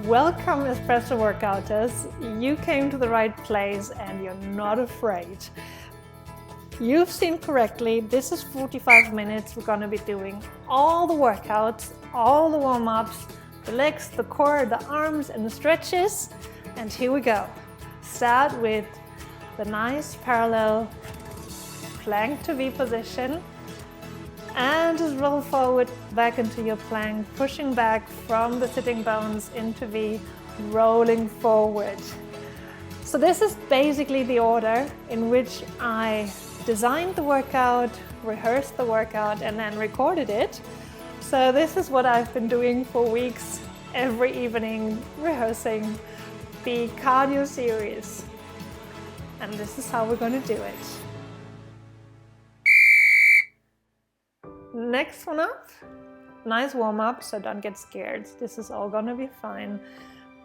Welcome Espresso workouters, you came to the right place and you're not afraid. You've seen correctly, this is 45 minutes. We're going to be doing all the workouts, all the warm-ups, the legs, the core, the arms and the stretches. And here we go. Start with the nice parallel plank to V position. And just roll forward back into your plank, pushing back from the sitting bones into V, rolling forward. So this is basically the order in which I designed the workout, rehearsed the workout, and then recorded it. So this is what I've been doing for weeks, every evening, rehearsing the cardio series. And this is how we're going to do it. Next one up, nice warm up, so don't get scared. This is all gonna be fine.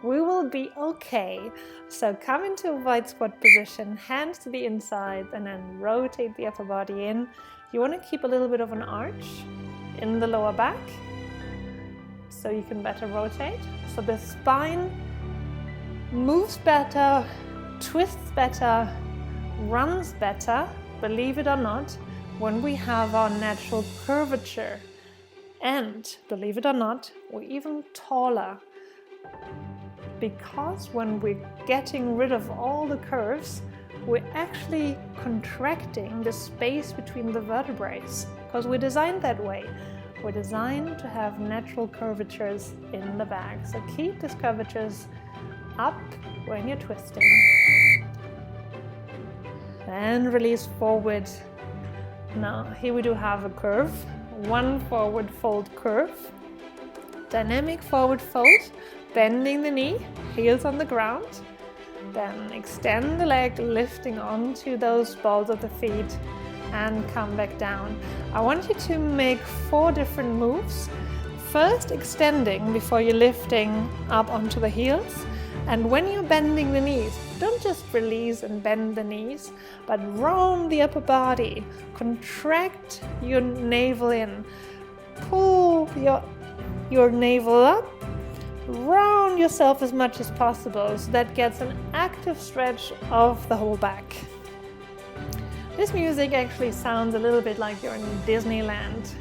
We will be okay. So come into a wide squat position, hands to the inside, and then rotate the upper body in. You want to keep a little bit of an arch in the lower back, so you can better rotate. So the spine moves better, twists better, runs better, believe it or not, when we have our natural curvature. And believe it or not, we're even taller, because when we're getting rid of all the curves, we're actually contracting the space between the vertebrae, because we're designed that way. We're designed to have natural curvatures in the back. So keep these curvatures up when you're twisting. And release forward. Now here we do have a curve, one forward fold curve, dynamic forward fold, bending the knee, heels on the ground, then extend the leg, lifting onto those balls of the feet and come back down. I want you to make 4 different moves. First extending before you're lifting up onto the heels. And when you're bending the knees, don't just release and bend the knees, but roam the upper body, contract your navel in, pull your navel up, round yourself as much as possible, so that gets an active stretch of the whole back. This music actually sounds a little bit like you're in Disneyland.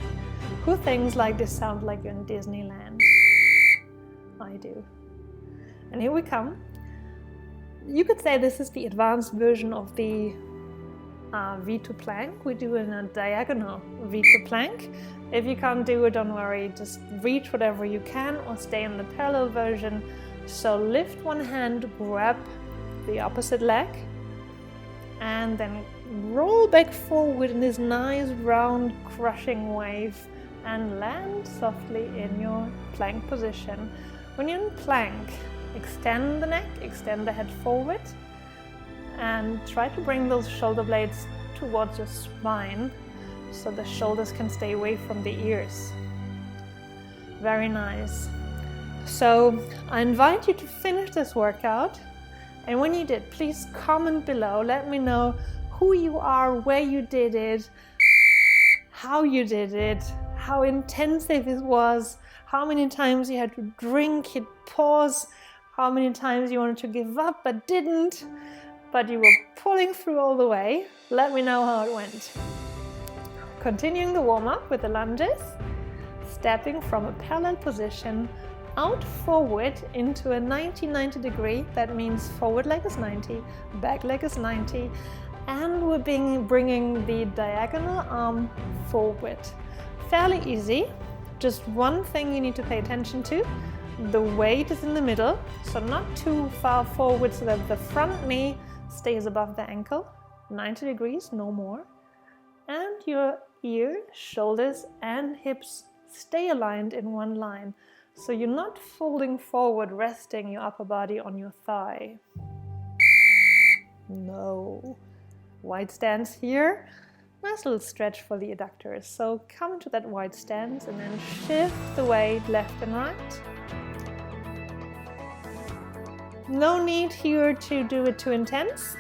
Who thinks like this sounds like you're in Disneyland? I do. And here we come. You could say this is the advanced version of the V2 plank. We do in a diagonal V2 plank. If you can't do it, don't worry, just reach whatever you can or stay in the parallel version. So lift one hand, grab the opposite leg, and then roll back forward in this nice round crushing wave and land softly in your plank position. When you're in plank, extend the neck, extend the head forward, and try to bring those shoulder blades towards your spine so the shoulders can stay away from the ears. Very nice. So I invite you to finish this workout, and when you did, please comment below. Let me know who you are, where you did it, how you did it, how intensive it was, how many times you had to drink, hit pause, how many times you wanted to give up but didn't, but you were pulling through all the way. Let me know how it went. Continuing the warm-up with the lunges, stepping from a parallel position out forward into a 90 degree. That means forward leg is 90, back leg is 90, and we're bringing the diagonal arm forward. Fairly easy. Just one thing you need to pay attention to. The weight is in the middle, so not too far forward so that the front knee stays above the ankle, 90 degrees, no more. And your ear, shoulders and hips stay aligned in one line. So you're not folding forward, resting your upper body on your thigh. No. Wide stance here. Nice little stretch for the adductors. So come to that wide stance and then shift the weight left and right. No need here to do it too intensive,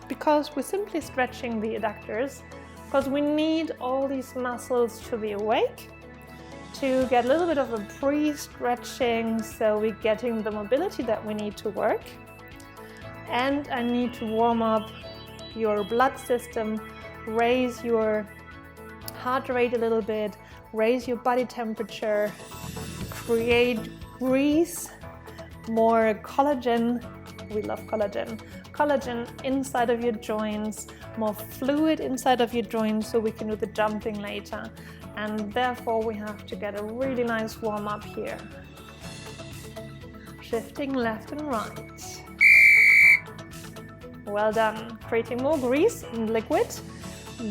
because we're simply stretching the adductors, because we need all these muscles to be awake. to get a little bit of a pre-stretching, so we're getting the mobility that we need to work. And I need to warm up your blood system, raise your heart rate a little bit, raise your body temperature, create grease, more collagen. We love collagen. Collagen inside of your joints, more fluid inside of your joints, so we can do the jumping later. And therefore we have to get a really nice warm up here. Shifting left and right. Well done. Creating more grease and liquid.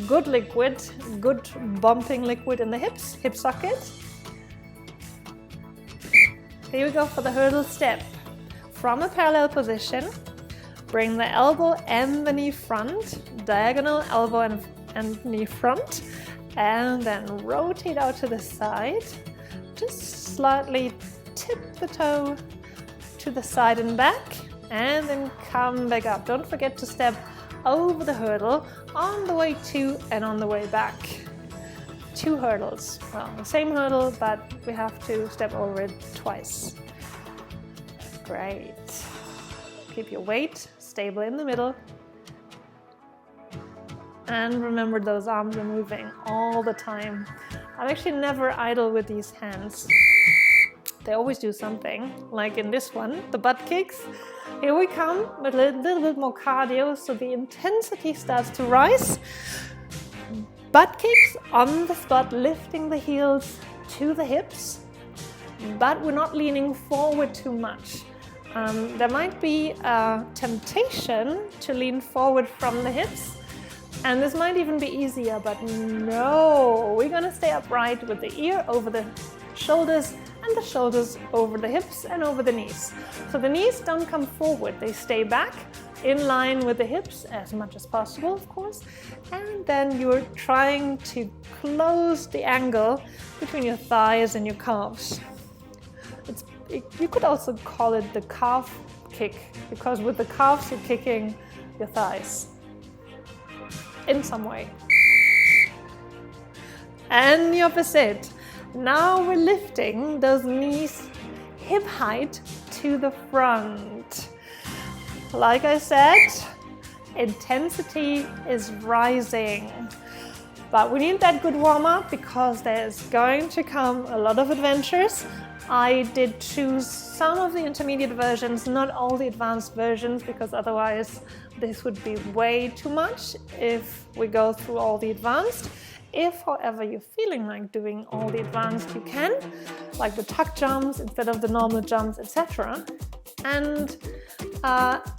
Good liquid, good bumping liquid in the hips, hip socket. Here we go for the hurdle step. From a parallel position, bring the elbow and the knee front, diagonal elbow and knee front, and then rotate out to the side. Just slightly tip the toe to the side and back, and then come back up. Don't forget to step over the hurdle on the way to and on the way back. 2 hurdles. Well, the same hurdle, but we have to step over it twice. Great. Keep your weight stable in the middle. And remember, those arms are moving all the time. I'm actually never idle with these hands. They always do something, like in this one, the butt kicks. Here we come with a little bit more cardio, so the intensity starts to rise. Butt kicks on the spot, lifting the heels to the hips, but we're not leaning forward too much. There might be a temptation to lean forward from the hips, and this might even be easier, but no, we're gonna stay upright with the ear over the shoulders and the shoulders over the hips and over the knees. So the knees don't come forward, they stay back in line with the hips as much as possible, of course. And then you're trying to close the angle between your thighs and your calves. You could also call it the calf kick, because with the calves you're kicking your thighs in some way. And the opposite. Now we're lifting those knees hip height to the front. Like I said, intensity is rising. But we need that good warm up because there's going to come a lot of adventures. I did choose some of the intermediate versions, not all the advanced versions, because otherwise this would be way too much if we go through all the advanced. If, however, you're feeling like doing all the advanced, you can, like the tuck jumps instead of the normal jumps, etc. And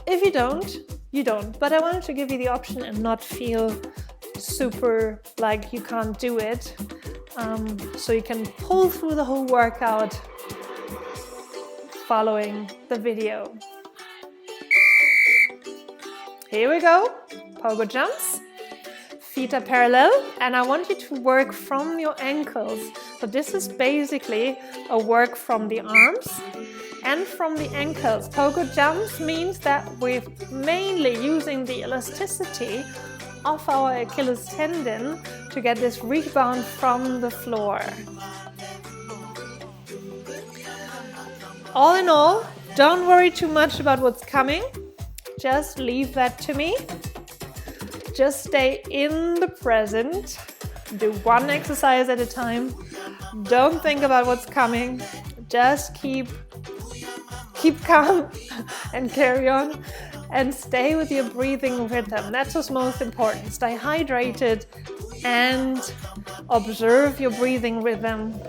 if you don't, you don't. But I wanted to give you the option and not feel super like you can't do it. So you can pull through the whole workout following the video. Here we go, pogo jumps. Feet are parallel, and I want you to work from your ankles. So this is basically a work from the arms and from the ankles. Pogo jumps means that we're mainly using the elasticity of our Achilles tendon to get this rebound from the floor. All in all, don't worry too much about what's coming. Just leave that to me. Just stay in the present. Do one exercise at a time. Don't think about what's coming. Just keep calm and carry on. And stay with your breathing rhythm. That's what's most important. Stay hydrated and observe your breathing rhythm.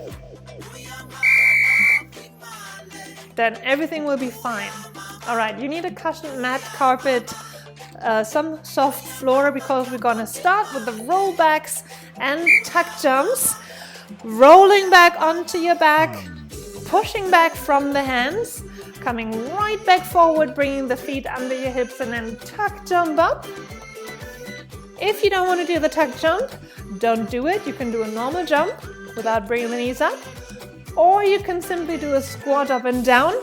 Then everything will be fine. All right, you need a cushioned mat, carpet, some soft floor, because we're gonna start with the rollbacks and tuck jumps. Rolling back onto your back, pushing back from the hands, coming right back forward, bringing the feet under your hips, and then tuck jump up. If you don't want to do the tuck jump, don't do it. You can do a normal jump without bringing the knees up, or you can simply do a squat up and down.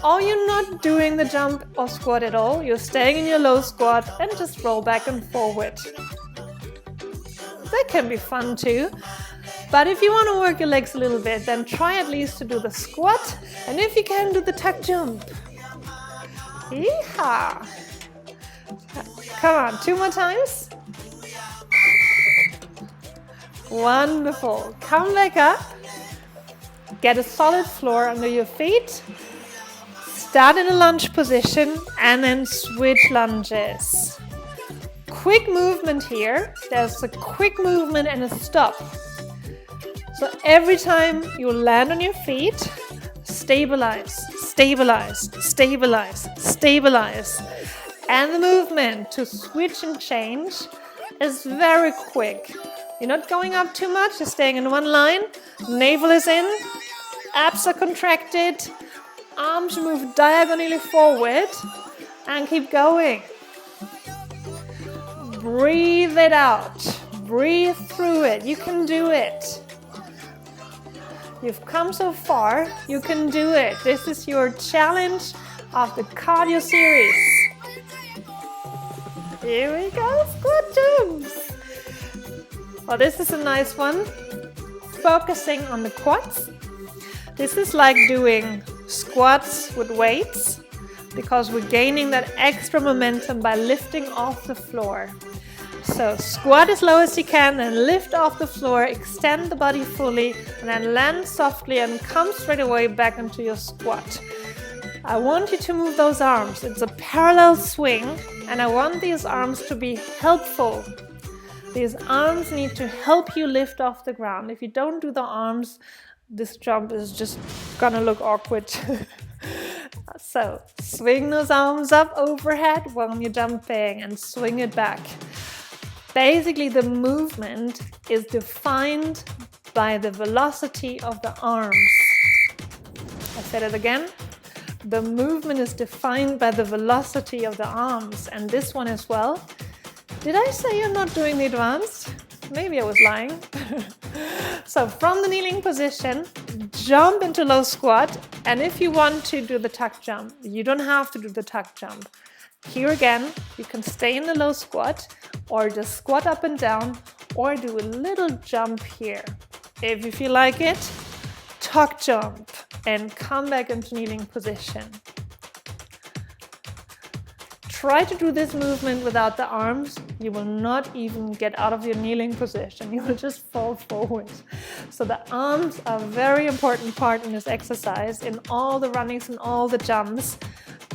Or you're not doing the jump or squat at all. You're staying in your low squat and just roll back and forward. That can be fun too. But if you want to work your legs a little bit, then try at least to do the squat, and if you can, do the tuck jump. Yeehaw! Come on, 2 more times. Wonderful. Come back up. Get a solid floor under your feet. Start in a lunge position and then switch lunges. Quick movement here. There's a quick movement and a stop. So every time you land on your feet, stabilize, stabilize, stabilize, stabilize. And the movement to switch and change is very quick. You're not going up too much, you're staying in one line. Navel is in, abs are contracted, arms move diagonally forward, and keep going. Breathe it out, breathe through it, you can do it. You've come so far, you can do it. This is your challenge of the cardio series. Here we go, squat jumps. Well, this is a nice one. Focusing on the quads. This is like doing squats with weights because we're gaining that extra momentum by lifting off the floor. So squat as low as you can and lift off the floor, extend the body fully, and then land softly and come straight away back into your squat. I want you to move those arms. It's a parallel swing, and I want these arms to be helpful. These arms need to help you lift off the ground. If you don't do the arms, this jump is just gonna look awkward. So swing those arms up overhead while you're jumping and swing it back. Basically, the movement is defined by the velocity of the arms. I said it again. The movement is defined by the velocity of the arms, and this one as well. Did I say you're not doing the advanced? Maybe I was lying. So from the kneeling position, jump into low squat, and if you want to do the tuck jump, you don't have to do the tuck jump. Here again, you can stay in the low squat, or just squat up and down, or do a little jump here. If you feel like it, tuck jump, and come back into kneeling position. Try to do this movement without the arms. You will not even get out of your kneeling position. You will just fall forward. So the arms are a very important part in this exercise. In all the runnings and all the jumps,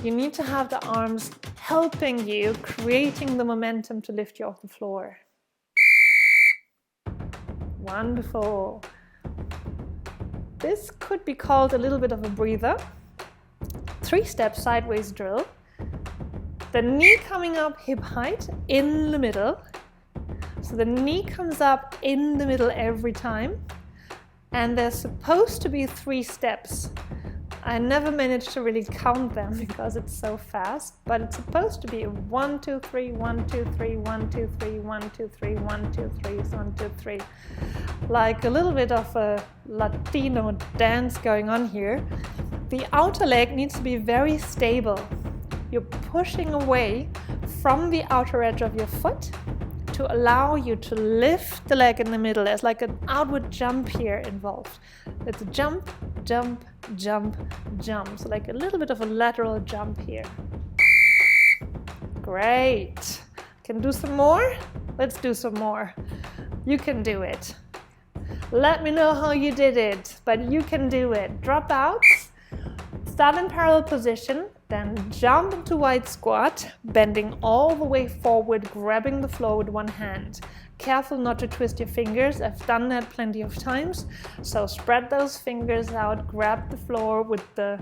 you need to have the arms helping you, creating the momentum to lift you off the floor. Wonderful. This could be called a little bit of a breather. 3-step sideways drill. The knee coming up hip height in the middle. So the knee comes up in the middle every time. And there's supposed to be 3 steps. I never managed to really count them because it's so fast, but it's supposed to be a 1, 2, 3, 1, 2, 3, 1, 2, 3, 1, 2, 3, 1, 2, 3, 1, 2, 3. Like a little bit of a Latino dance going on here. The outer leg needs to be very stable. You're pushing away from the outer edge of your foot to allow you to lift the leg in the middle. There's like an outward jump here involved. It's a jump, jump, jump, jump. So like a little bit of a lateral jump here. Great. Can do some more? Let's do some more. You can do it. Let me know how you did it, but you can do it. Drop out, start in parallel position, then jump into wide squat, bending all the way forward, grabbing the floor with one hand. Careful not to twist your fingers. I've done that plenty of times. So spread those fingers out, grab the floor with the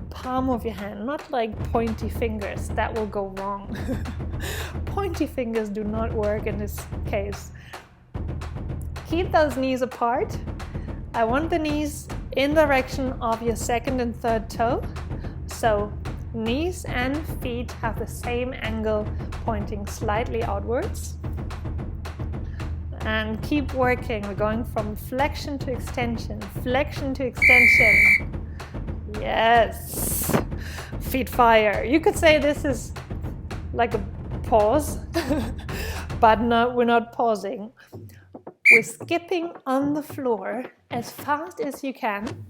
palm of your hand, not like pointy fingers. That will go wrong. Pointy fingers do not work in this case. Keep those knees apart. I want the knees in direction of your second and third toe. So knees and feet have the same angle, pointing slightly outwards. And keep working. We're going from flexion to extension, flexion to extension. Yes. Feet fire. You could say this is like a pause, but no, we're not pausing. We're skipping on the floor as fast as you can.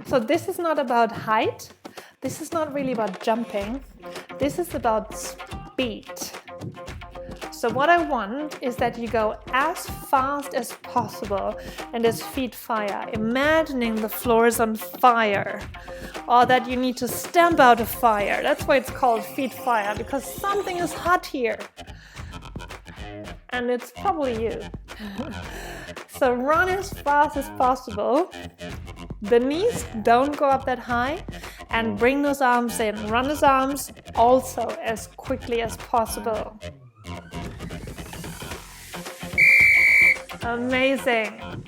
So this is not about height. This is not really about jumping. This is about speed. So what I want is that you go as fast as possible and as feet fire, imagining the floor is on fire, or that you need to stamp out a fire. That's why it's called feet fire, because something is hot here. And it's probably you. So run as fast as possible. The knees don't go up that high, and bring those arms in. Run those arms also as quickly as possible. Amazing.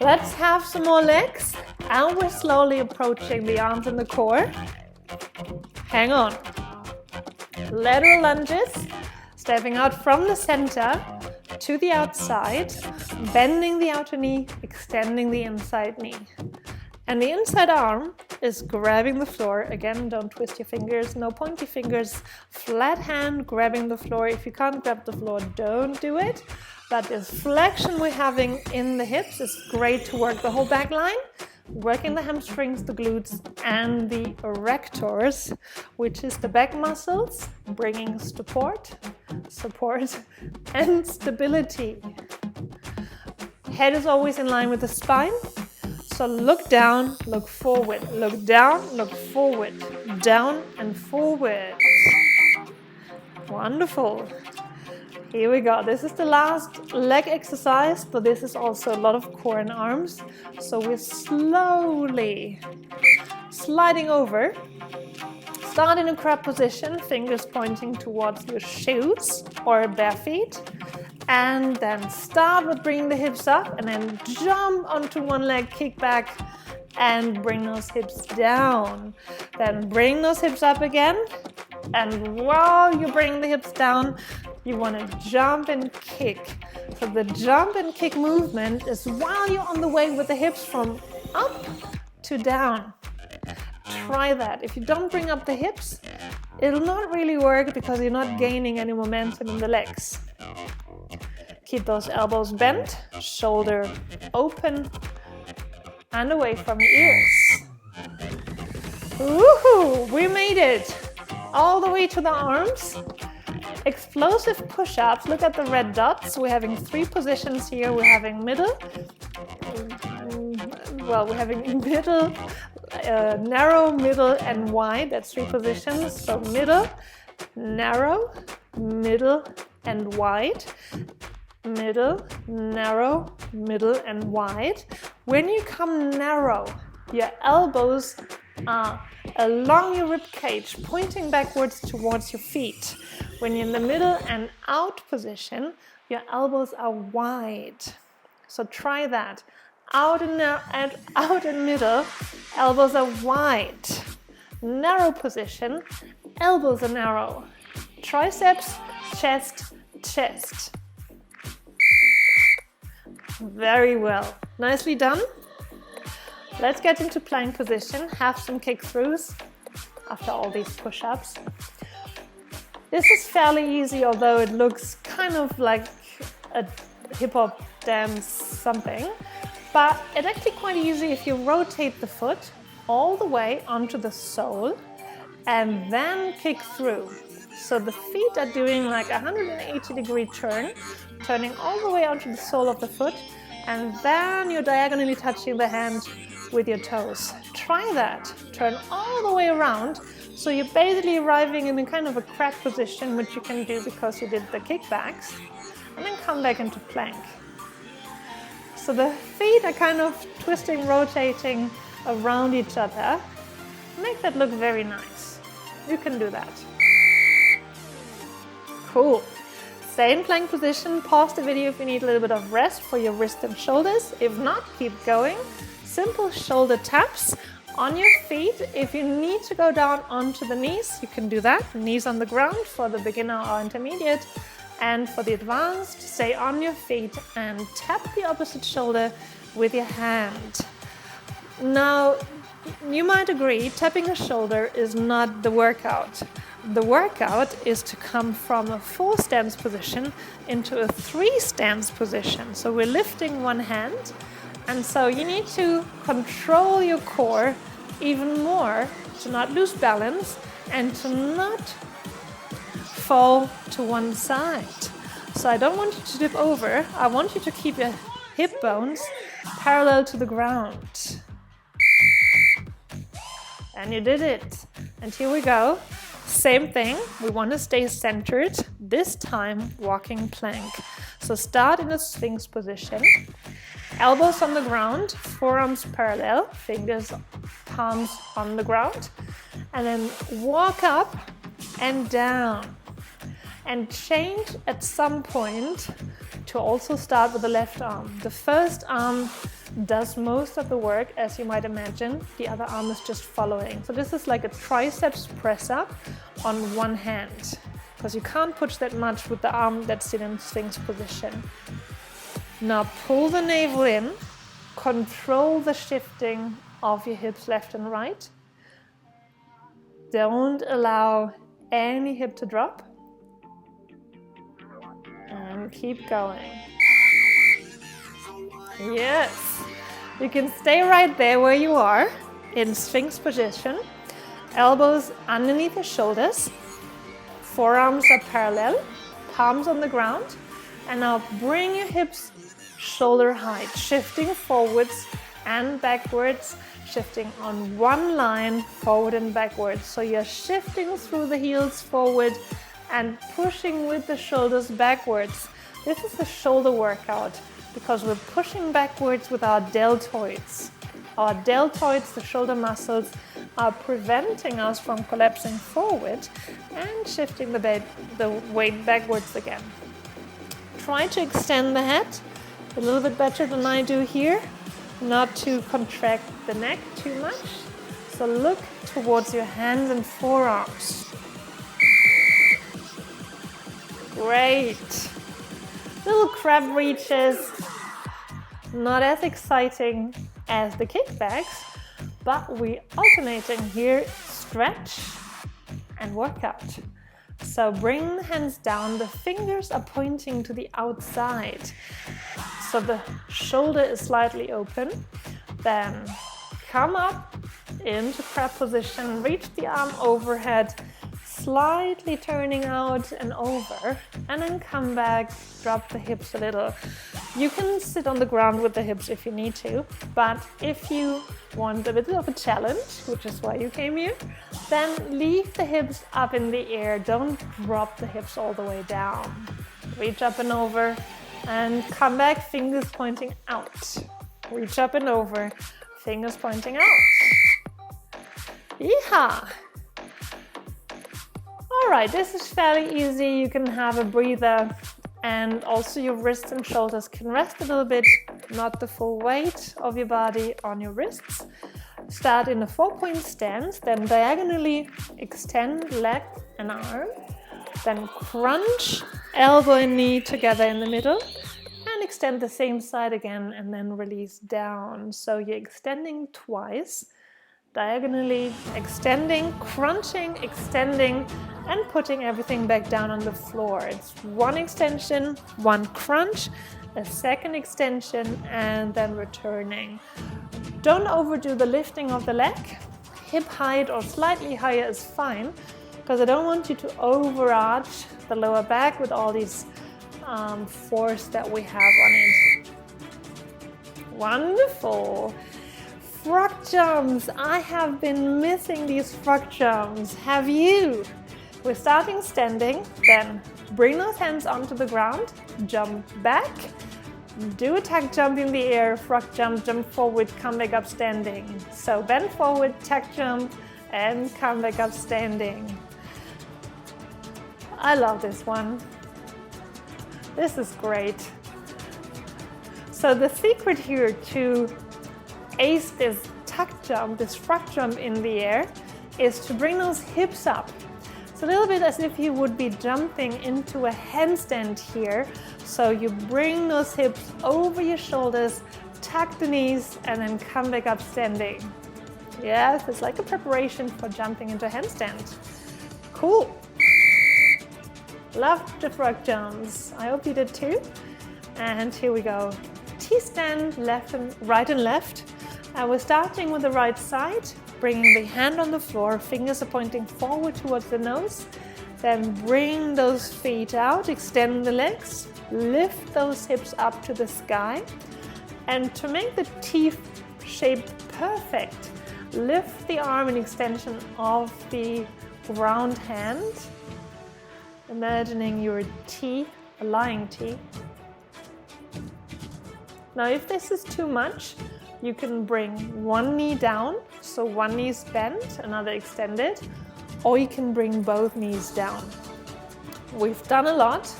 Let's have some more legs, and we're slowly approaching the arms and the core. Hang on. Lateral lunges, stepping out from the center to the outside, bending the outer knee, extending the inside knee. And the inside arm is grabbing the floor. Again, don't twist your fingers, no pointy fingers. Flat hand grabbing the floor. If you can't grab the floor, don't do it. But this flexion we're having in the hips is great to work the whole back line, working the hamstrings, the glutes, and the erectors, which is the back muscles, bringing support, and stability. Head is always in line with the spine. So look down, look forward, look down, look forward, down and forward. Wonderful. Here we go. This is the last leg exercise, but this is also a lot of core and arms. So we're slowly sliding over. Start in a crab position, fingers pointing towards your shoes or bare feet. And then start with bringing the hips up and then jump onto one leg, kick back and bring those hips down. Then bring those hips up again. And while you bring the hips down, you want to jump and kick. So the jump and kick movement is while you're on the way with the hips from up to down. Try that. If you don't bring up the hips, it'll not really work because you're not gaining any momentum in the legs. Keep those elbows bent, shoulder open and away from your ears. Woohoo! We made it! All the way to the arms. Explosive push-ups. Look at the red dots. We're having 3 positions here. We're having middle. We're having middle, narrow, middle, and wide. That's 3 positions. So middle, narrow, middle, and wide. Middle, narrow, middle, and wide. When you come narrow, your elbows are along your rib cage, pointing backwards towards your feet. When you're in the middle and out position, your elbows are wide. So try that. Out and middle, elbows are wide. Narrow position, elbows are narrow. Triceps, chest, chest. Very well. Nicely done. Let's get into plank position. Have some kick-throughs after all these push-ups. This is fairly easy, although it looks kind of like a hip-hop dance something. But it's actually quite easy if you rotate the foot all the way onto the sole and then kick through. So the feet are doing like a 180-degree turn, turning all the way onto the sole of the foot, and then you're diagonally touching the hand with your toes. Try that. Turn all the way around. So you're basically arriving in a kind of a crab position, which you can do because you did the kickbacks, and then come back into plank. So the feet are kind of twisting, rotating around each other. Make that look very nice. You can do that. Cool. Stay in plank position. Pause the video if you need a little bit of rest for your wrists and shoulders. If not, keep going. Simple shoulder taps on your feet. If you need to go down onto the knees, you can do that. Knees on the ground for the beginner or intermediate. And for the advanced, stay on your feet and tap the opposite shoulder with your hand. Now, you might agree, tapping a shoulder is not the workout. the workout is to come from a 4 stance position into a 3 stance position. So we're lifting one hand, and so you need to control your core even more to not lose balance and to not fall to one side. So I don't want you to dip over. I want you to keep your hip bones parallel to the ground. And you did it. And here we go. Same thing. We want to stay centered. This time, walking plank. So start in a Sphinx position. Elbows on the ground, forearms parallel, fingers, palms on the ground. And then walk up and down. And change at some point to also start with the left arm. The first arm does most of the work, as you might imagine. The other arm is just following. So this is like a triceps press up on one hand, because you can't push that much with the arm that's in Sphinx position. Now pull the navel in, control the shifting of your hips left and right. Don't allow any hip to drop. And keep going. Yes. You can stay right there where you are in Sphinx position. Elbows underneath your shoulders. Forearms are parallel. Palms on the ground. And now bring your hips shoulder height, shifting forwards and backwards, shifting on one line, forward and backwards. So you're shifting through the heels forward and pushing with the shoulders backwards. This is a shoulder workout because we're pushing backwards with our deltoids. Our deltoids, the shoulder muscles, are preventing us from collapsing forward and shifting the weight backwards again. Try to extend the head a little bit better than I do here, not to contract the neck too much. So look towards your hands and forearms. Great. Little crab reaches, not as exciting as the kickbacks, but we're alternating here, stretch and workout. So bring the hands down, the fingers are pointing to the outside. So the shoulder is slightly open. Then come up into crab position, reach the arm overhead, slightly turning out and over, and then come back, drop the hips a little. You can sit on the ground with the hips if you need to, but if you want a bit of a challenge, which is why you came here, then leave the hips up in the air. Don't drop the hips all the way down. Reach up and over and come back, fingers pointing out. Reach up and over, fingers pointing out. Yeehaw! All right, this is fairly easy. You can have a breather, and also your wrists and shoulders can rest a little bit, not the full weight of your body on your wrists. Start in a 4-point stance, then diagonally extend leg and arm, then crunch elbow and knee together in the middle, and extend the same side again, and then release down. So you're extending twice, diagonally extending, crunching, extending, and putting everything back down on the floor. It's one extension, one crunch, a second extension, and then returning. Don't overdo the lifting of the leg. Hip height or slightly higher is fine, because I don't want you to overarch the lower back with all these force that we have on it. Wonderful. Frog jumps. I have been missing these frog jumps. Have you? We're starting standing, then bring those hands onto the ground, jump back, do a tack jump in the air, frog jump, jump forward, come back up standing. So bend forward, tack jump, and come back up standing. I love this one. This is great. So the secret here to ace this tuck jump, this frog jump in the air, is to bring those hips up. It's a little bit as if you would be jumping into a handstand here. So you bring those hips over your shoulders, tuck the knees, and then come back up standing. Yes, it's like a preparation for jumping into a handstand. Cool. Love the frog jumps. I hope you did too. And here we go. T-stand, left and right and left. And we're starting with the right side, bringing the hand on the floor, fingers are pointing forward towards the nose. Then bring those feet out, extend the legs, lift those hips up to the sky. And to make the T shape perfect, lift the arm in extension of the round hand, imagining your T, a lying T. Now if this is too much, you can bring one knee down, so one knee is bent, another extended, or you can bring both knees down. We've done a lot.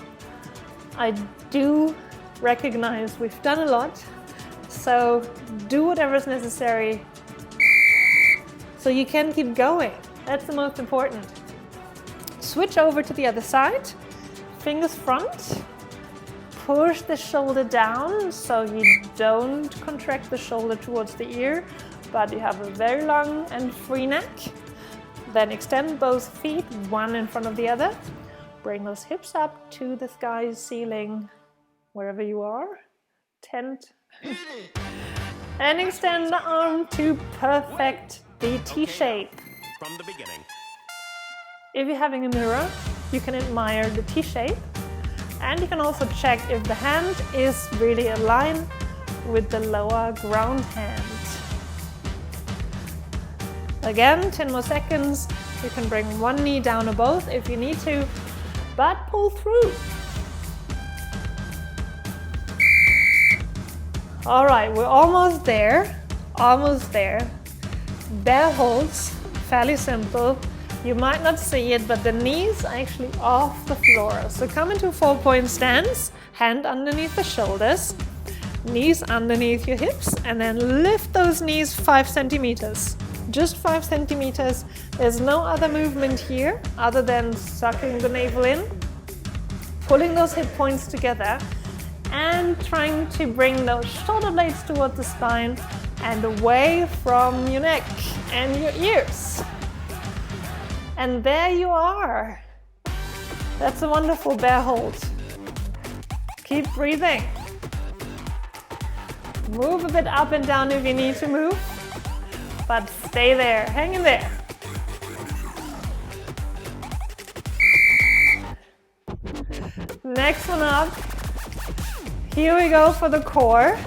I do recognize we've done a lot, so do whatever is necessary so you can keep going. That's the most important. Switch over to the other side, fingers front, push the shoulder down so you don't contract the shoulder towards the ear, but you have a very long and free neck. Then extend both feet, one in front of the other. Bring those hips up to the sky, ceiling, wherever you are, tent. And extend the arm to perfect the T shape. From the beginning. If you're having a mirror, you can admire the T shape. And you can also check if the hand is really aligned with the lower ground hand. Again, 10 more seconds. You can bring one knee down or both if you need to, but pull through. All right, we're almost there, almost there. Bear holds, fairly simple. You might not see it, but the knees are actually off the floor. So come into 4-point stance, hand underneath the shoulders, knees underneath your hips, and then lift those knees 5 centimeters. Just 5 centimeters. There's no other movement here other than sucking the navel in, pulling those hip points together, and trying to bring those shoulder blades towards the spine and away from your neck and your ears. And there you are. That's a wonderful bear hold. Keep breathing. Move a bit up and down if you need to move, but stay there, hang in there. Next one up. Here we go for the core.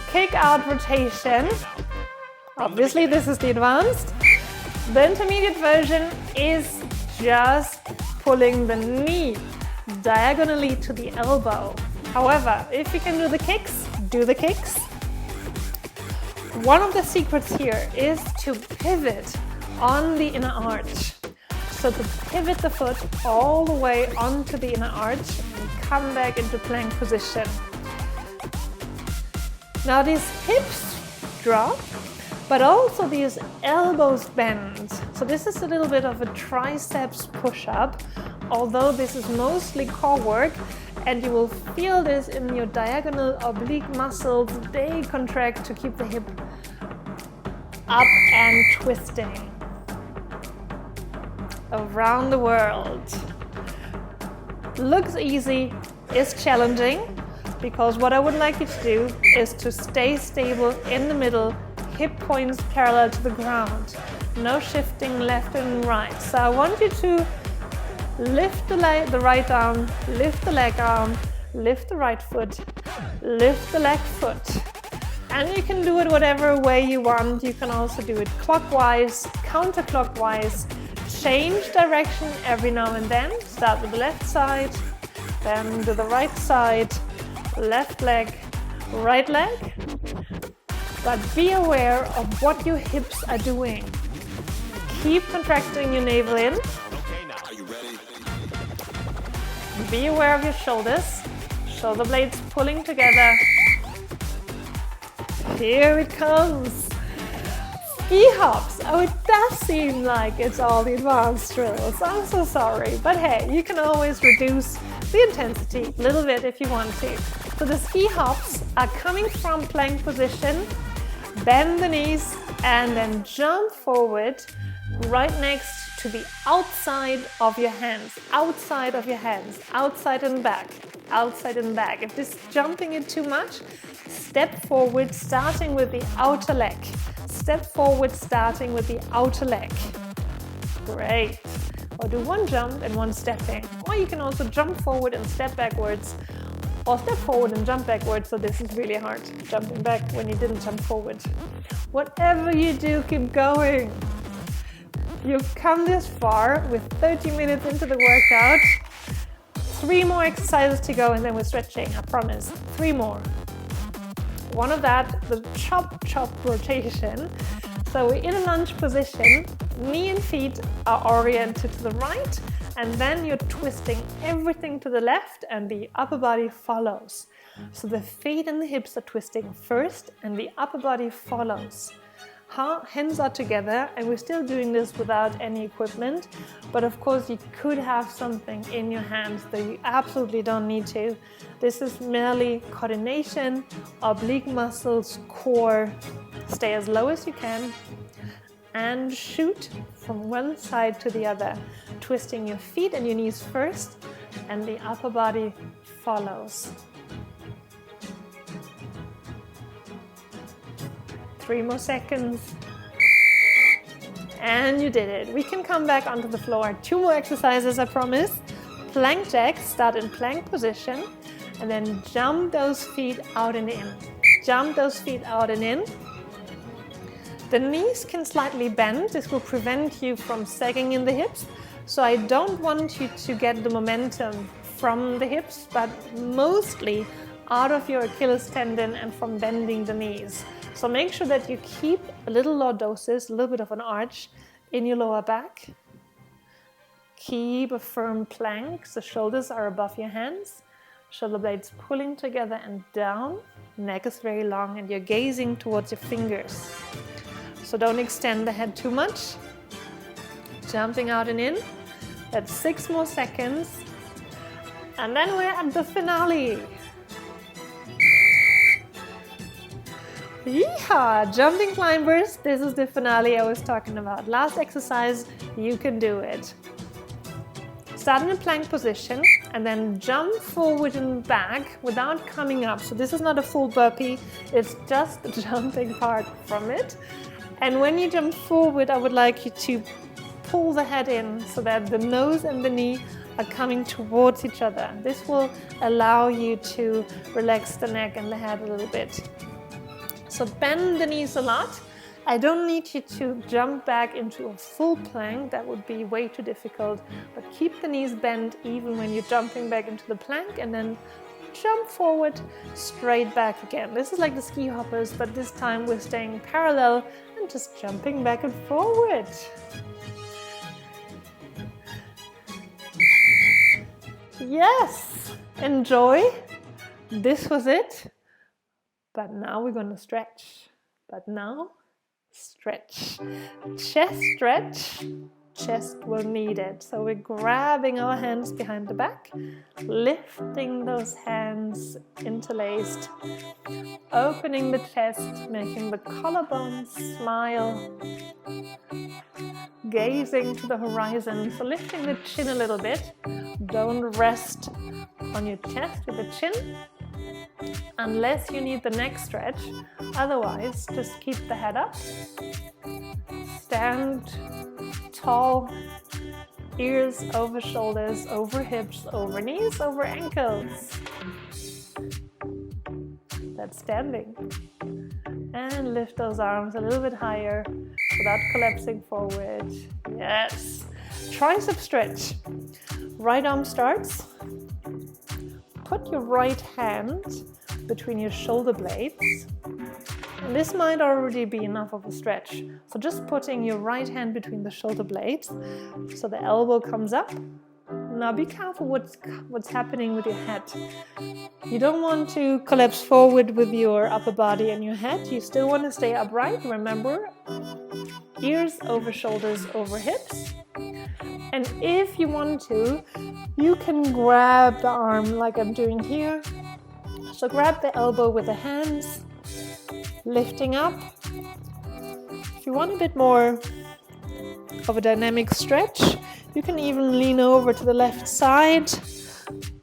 Kick out rotation. Obviously this is the advanced. The intermediate version is just pulling the knee diagonally to the elbow. However, if you can do the kicks, do the kicks. One of the secrets here is to pivot on the inner arch. So to pivot the foot all the way onto the inner arch and come back into plank position. Now these hips drop, but also these elbows bend. So this is a little bit of a triceps push-up, although this is mostly core work, and you will feel this in your diagonal oblique muscles. They contract to keep the hip up and twisting around the world. Looks easy, is challenging, because what I would like you to do is to stay stable in the middle, hip points parallel to the ground. No shifting left and right. So I want you to lift the right arm, lift the leg arm, lift the right foot, lift the left foot. And you can do it whatever way you want. You can also do it clockwise, counterclockwise, change direction every now and then. Start with the left side, then to the right side, left leg, right leg. But be aware of what your hips are doing. Keep contracting your navel in. Okay, now. Are you ready? Be aware of your shoulders. Shoulder blades pulling together. Here it comes. Ski hops. Oh, it does seem like it's all the advanced drills. I'm so sorry. But hey, you can always reduce the intensity a little bit if you want to. So the ski hops are coming from plank position, bend the knees, and then jump forward right next to the outside of your hands, outside of your hands, outside and back, outside and back. If this is jumping it too much, step forward, starting with the outer leg. Step forward, starting with the outer leg. Great. Or do one jump and one stepping. Or you can also jump forward and step backwards, or step forward and jump backwards. So this is really hard, jumping back when you didn't jump forward. Whatever you do, keep going. You've come this far with 30 minutes into the workout. 3 more exercises to go and then we're stretching, I promise. 3 more. One of that, the chop rotation. So we're in a lunge position, knee and feet are oriented to the right, and then you're twisting everything to the left and the upper body follows. So the feet and the hips are twisting first and the upper body follows. Hands are together, and we're still doing this without any equipment, but of course you could have something in your hands that you absolutely don't need to. This is merely coordination, oblique muscles, core. Stay as low as you can and shoot from one side to the other, twisting your feet and your knees first, and the upper body follows. 3 more seconds. And you did it. We can come back onto the floor. 2 more exercises, I promise. Plank jacks, start in plank position, and then jump those feet out and in. Jump those feet out and in. The knees can slightly bend. This will prevent you from sagging in the hips. So I don't want you to get the momentum from the hips, but mostly out of your Achilles tendon and from bending the knees. So make sure that you keep a little lordosis, a little bit of an arch in your lower back. Keep a firm plank, so shoulders are above your hands. Shoulder blades pulling together and down. Neck is very long and you're gazing towards your fingers. So don't extend the head too much. Jumping out and in. That's 6 more seconds. And then we're at the finale. Yeehaw! Jumping climbers, this is the finale I was talking about. Last exercise, you can do it. Start in a plank position and then jump forward and back without coming up. So this is not a full burpee, it's just the jumping part from it. And when you jump forward, I would like you to pull the head in so that the nose and the knee are coming towards each other. This will allow you to relax the neck and the head a little bit. So bend the knees a lot. I don't need you to jump back into a full plank, that would be way too difficult, but keep the knees bent even when you're jumping back into the plank, and then jump forward, straight back again. This is like the ski hoppers, but this time we're staying parallel and just jumping back and forward. Yes, enjoy. This was it. But now we're going to stretch. But now, stretch. Chest stretch. Chest will need it. So we're grabbing our hands behind the back, lifting those hands interlaced, opening the chest, making the collarbones smile, gazing to the horizon. So lifting the chin a little bit. Don't rest on your chest with the chin, unless you need the neck stretch. Otherwise, just keep the head up. Stand tall, ears over shoulders, over hips, over knees, over ankles. That's standing. And lift those arms a little bit higher without collapsing forward. Yes. Tricep stretch. Right arm starts. Put your right hand between your shoulder blades. And this might already be enough of a stretch. So just putting your right hand between the shoulder blades so the elbow comes up. Now be careful what's happening with your head. You don't want to collapse forward with your upper body and your head. You still want to stay upright. Remember, ears over shoulders, over hips. And if you want to, you can grab the arm like I'm doing here. So grab the elbow with the hands, lifting up. If you want a bit more of a dynamic stretch. You can even lean over to the left side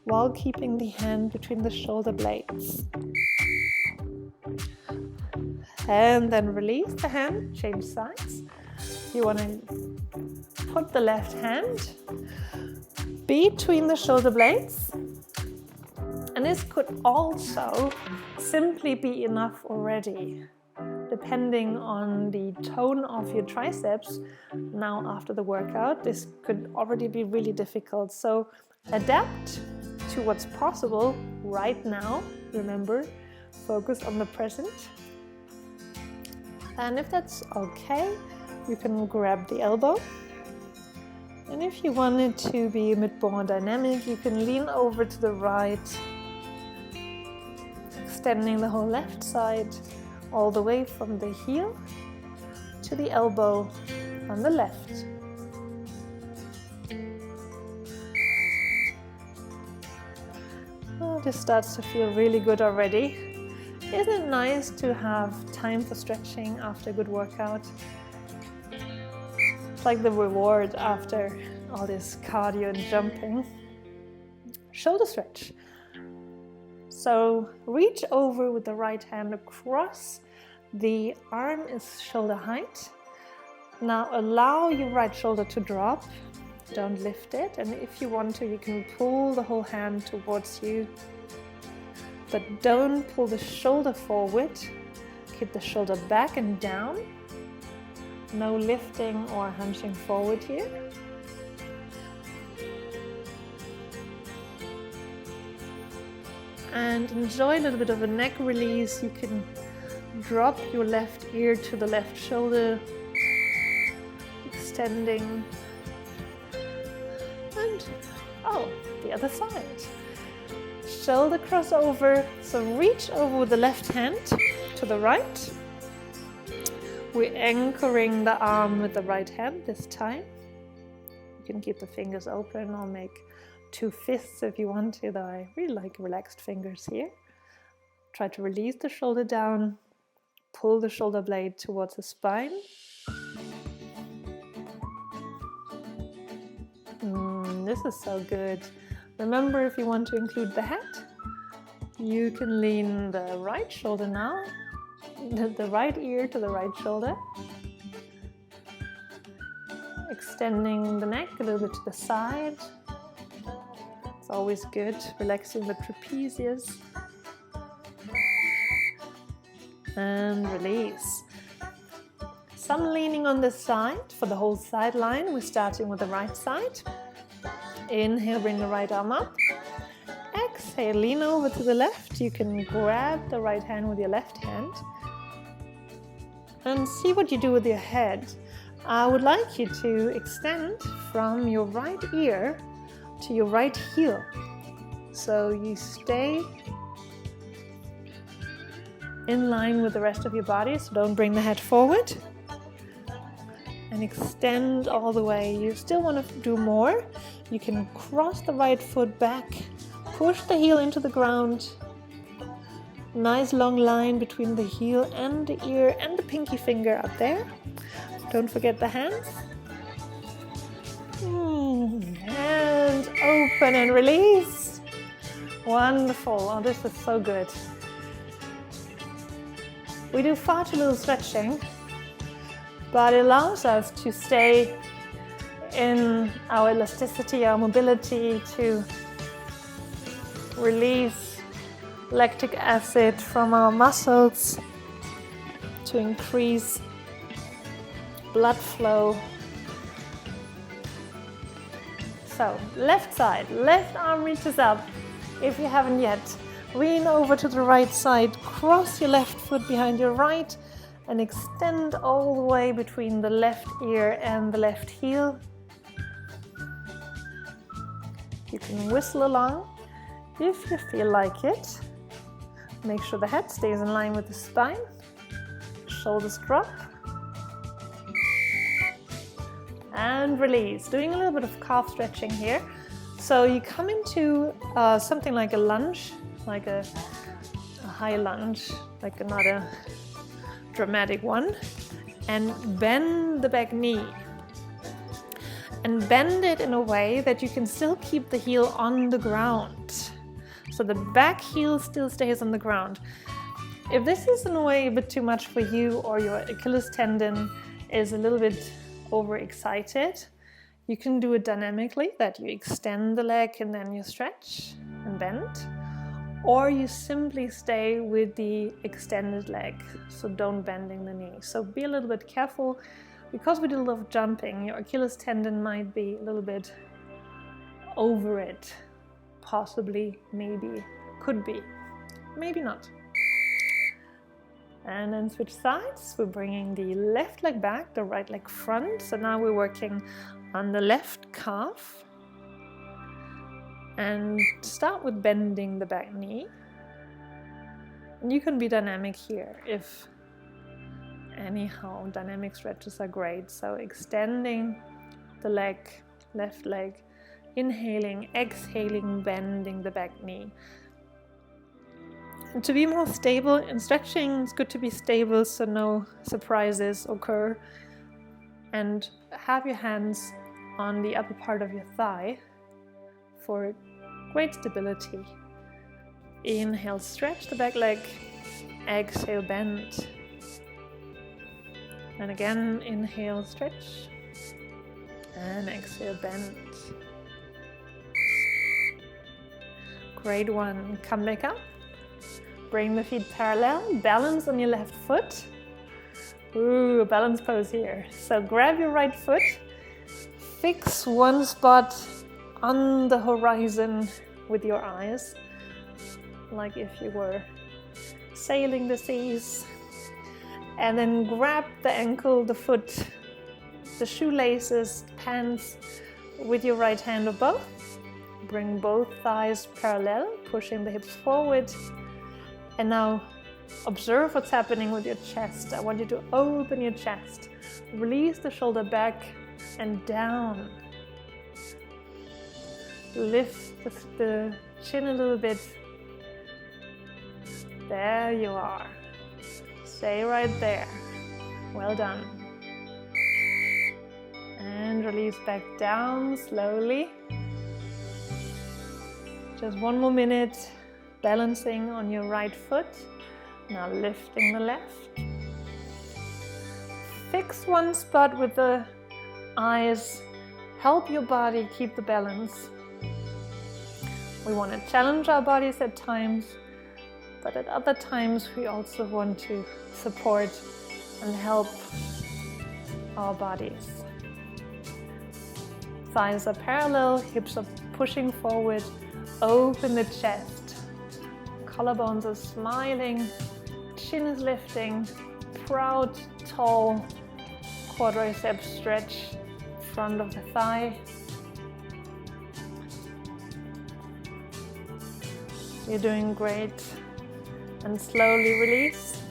while keeping the hand between the shoulder blades. And then release the hand, change sides. You want to put the left hand between the shoulder blades. And this could also simply be enough already, depending on the tone of your triceps. Now after the workout, this could already be really difficult. So adapt to what's possible right now. Remember, focus on the present. And if that's okay, you can grab the elbow. And if you want it to be a bit more dynamic, you can lean over to the right, extending the whole left side all the way from the heel to the elbow on the left. Oh, this starts to feel really good already. Isn't it nice to have time for stretching after a good workout? It's like the reward after all this cardio and jumping. Shoulder stretch. So reach over with the right hand across. The arm is shoulder height. Now allow your right shoulder to drop. Don't lift it. And if you want to, you can pull the whole hand towards you. But don't pull the shoulder forward. Keep the shoulder back and down. No lifting or hunching forward here. And enjoy a little bit of a neck release. You can drop your left ear to the left shoulder, extending. And the other side. Shoulder crossover, so reach over with the left hand to the right. We're anchoring the arm with the right hand this time. You can keep the fingers open or make 2 fists if you want to, though I really like relaxed fingers here. Try to release the shoulder down, pull the shoulder blade towards the spine. This is so good. Remember, if you want to include the head, you can lean the right shoulder now, the right ear to the right shoulder, extending the neck a little bit to the side. It's always good, relaxing the trapezius. And release. Some leaning on the side for the whole side line. We're starting with the right side. Inhale, bring the right arm up. Exhale, lean over to the left. You can grab the right hand with your left hand. And see what you do with your head. I would like you to extend from your right ear to your right heel. So you stay in line with the rest of your body, so don't bring the head forward. And extend all the way. You still want to do more. You can cross the right foot back, push the heel into the ground. Nice long line between the heel and the ear and the pinky finger up there. Don't forget the hands. And open and release. Wonderful. Oh, this is so good. We do far too little stretching, but it allows us to stay in our elasticity, our mobility, to release lactic acid from our muscles, to increase blood flow. So, left side, left arm reaches up. If you haven't yet, lean over to the right side, cross your left foot behind your right, and extend all the way between the left ear and the left heel. You can whistle along if you feel like it. Make sure the head stays in line with the spine. Shoulders drop. And release. Doing a little bit of calf stretching here. So you come into something like a lunge, like a high lunge, like another dramatic one, and bend the back knee. and bend it in a way that you can still keep the heel on the ground. So the back heel still stays on the ground. If this is in a way a bit too much for you, or your Achilles tendon is a little bit overexcited, you can do it dynamically, that you extend the leg and then you stretch and bend, or you simply stay with the extended leg, so don't bending the knee. So be a little bit careful, because we do a lot of jumping, your Achilles tendon might be a little bit over it, possibly, maybe, could be, maybe not. And then switch sides. We're bringing the left leg back, the right leg front. So now we're working on the left calf. And start with bending the back knee. And you can be dynamic here if anyhow, dynamic stretches are great. So extending the leg, left leg, inhaling, exhaling, bending the back knee. And to be more stable in stretching, it's good to be stable so no surprises occur. And have your hands on the upper part of your thigh for great stability. Inhale, stretch the back leg. Exhale, bend. And again, inhale, stretch. And exhale, bend. Great one. Come back up. Bring the feet parallel. Balance on your left foot. Ooh, a balance pose here. So grab your right foot. Fix one spot on the horizon with your eyes, like if you were sailing the seas. And then grab the ankle, the foot, the shoelaces, pants with your right hand or both. Bring both thighs parallel, pushing the hips forward. And now observe what's happening with your chest. I want you to open your chest. Release the shoulder back and down. Lift the chin a little bit. There you are. Stay right there. Well done. And release back down slowly. Just one more minute. Balancing on your right foot. Now lifting the left. Fix one spot with the eyes. Help your body keep the balance. We want to challenge our bodies at times, but at other times we also want to support and help our bodies. Thighs are parallel, hips are pushing forward. Open the chest. Collarbones are smiling, chin is lifting, proud, tall, quadriceps stretch, front of the thigh. You're doing great. And slowly release.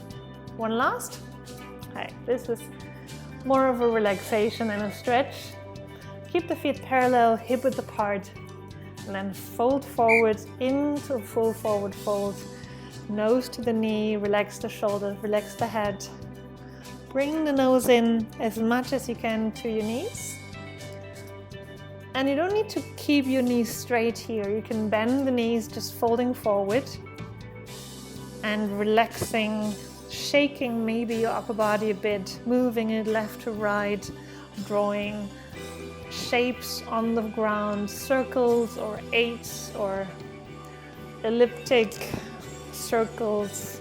One last. Okay, this is more of a relaxation and a stretch. Keep the feet parallel, hip width apart. And then fold forward into a full forward fold. Nose to the knee, relax the shoulders, relax the head. Bring the nose in as much as you can to your knees. And you don't need to keep your knees straight here. You can bend the knees, just folding forward and relaxing, shaking maybe your upper body a bit, moving it left to right, drawing shapes on the ground, circles or eights or elliptic circles,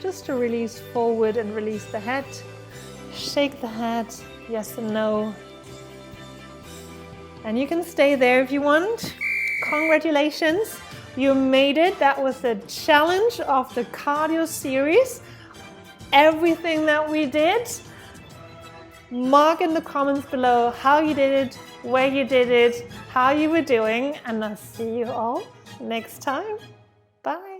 just to release forward and release the head. Shake the head, yes and no. And you can stay there if you want. Congratulations, you made it. That was the challenge of the cardio series. Everything that we did. Mark in the comments below how you did it, where you did it, how you were doing, and I'll see you all next time. Bye.